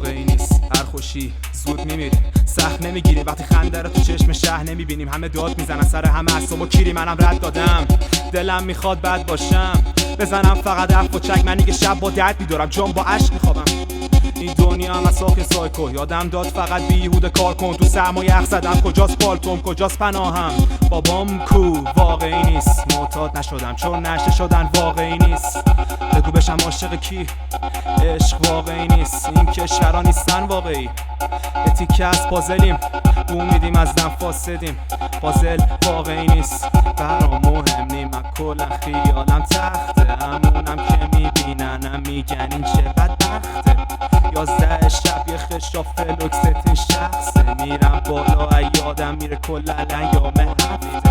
واقعی نیست. هر خوشی زود میمیریم، سخت نمیگیریم. وقتی خنده رو تو چشم شهر نمیبینیم، همه داد میزنن سر همه اعصابو کیری. منم رد دادم، دلم میخواد بد باشم، بزنم فقط اف و چک. منی که شب با درد بیدارم، جام با عشق میخوابم. این دنیا هم اساق سایکو، یادم داد فقط بیهوده کار کن. تو سرمایه یخ زدم، کجاست پالتوم کجاست پناهم. بابام کو واقعی نیست، معتاد نشدم چون نشه شدن واقعی نیست. بگو بشم عاشق کی؟ عشق واقعی نیست. این کشورها نیستن واقعی، یه تیکه از پازلیم، بو میدیم از دم فاسدیم. پازل واقعی نیست، برام مهم نیم. من کلا خیالم تخته، همونم که میبیننم میگن این چه بدبخته. 11 شب یه خشاف فلوکست این شخصه، میرم بالا یادم میره کلا ایام هفته.